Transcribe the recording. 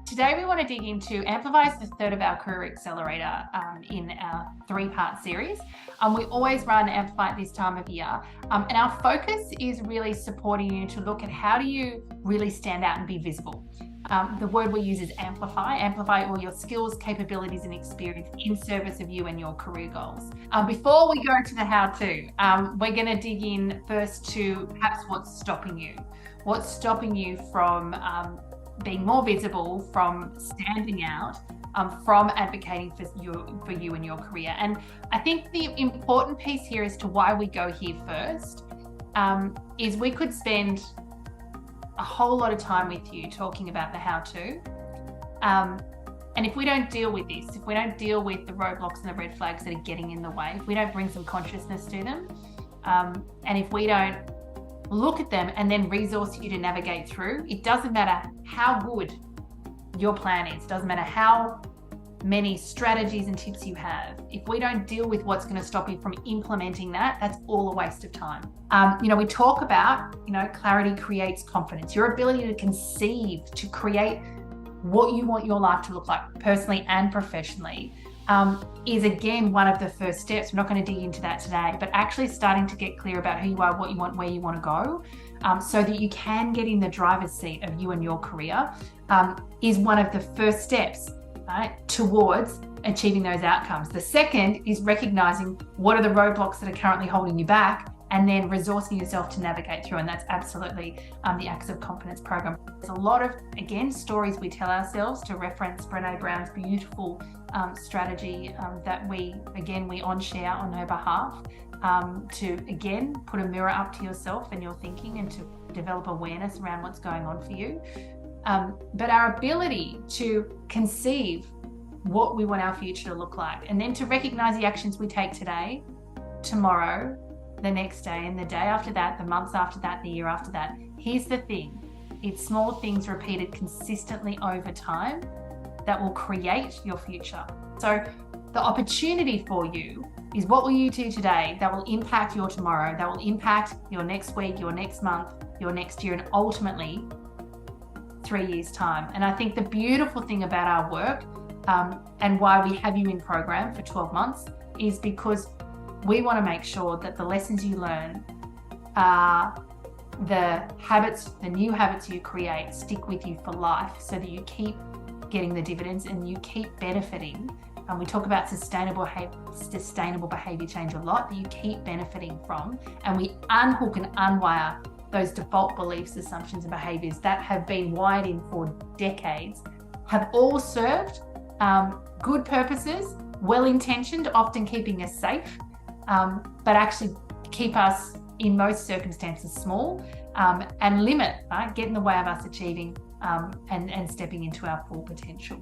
Today we want to dig into Amplify is the third of our career accelerator in our 3-part series. We always run Amplify at this time of year, and our focus is really supporting you to look at how do you really stand out and be visible. The word we use is amplify all your skills, capabilities and experience in service of you and your career goals. Before we go to the how-to, we're going to dig in first to perhaps what's stopping you from being more visible, from standing out, from advocating for you and your career. And I think the important piece here as to why we go here first is we could spend a whole lot of time with you talking about the how-to. And if we don't deal with this, if we don't deal with the roadblocks and the red flags that are getting in the way, if we don't bring some consciousness to them, and if we don't look at them and then resource you to navigate through, it doesn't matter how good your plan is, doesn't matter how many strategies and tips you have. If we don't deal with what's going to stop you from implementing that, that's all a waste of time. We talk about, clarity creates confidence. Your ability to conceive, to create what you want your life to look like personally and professionally is again one of the first steps. We're not going to dig into that today, but actually starting to get clear about who you are, what you want, where you want to go, so that you can get in the driver's seat of you and your career, is one of the first steps, right, towards achieving those outcomes. The second is recognizing what are the roadblocks that are currently holding you back, and then resourcing yourself to navigate through. And that's absolutely the Acts of Confidence program. There's a lot of, again, stories we tell ourselves, to reference Brené Brown's beautiful strategy that we on-share on her behalf, to, again, put a mirror up to yourself and your thinking and to develop awareness around what's going on for you. But our ability to conceive what we want our future to look like, and then to recognize the actions we take today, tomorrow, the next day, and the day after that, the months after that, the year after that. Here's the thing. It's small things repeated consistently over time that will create your future. So the opportunity for you is, what will you do today that will impact your tomorrow, that will impact your next week, your next month, your next year, and ultimately 3 years' time. And I think the beautiful thing about our work, and why we have you in program for 12 months, is because we want to make sure that the lessons you learn are the new habits you create stick with you for life, so that you keep getting the dividends and you keep benefiting. And we talk about sustainable behavior change a lot, that you keep benefiting from. And we unhook and unwire those default beliefs, assumptions and behaviors that have been wired in for decades, have all served good purposes, well-intentioned, often keeping us safe, but actually keep us in most circumstances small, and limit, right, get in the way of us achieving and stepping into our full potential.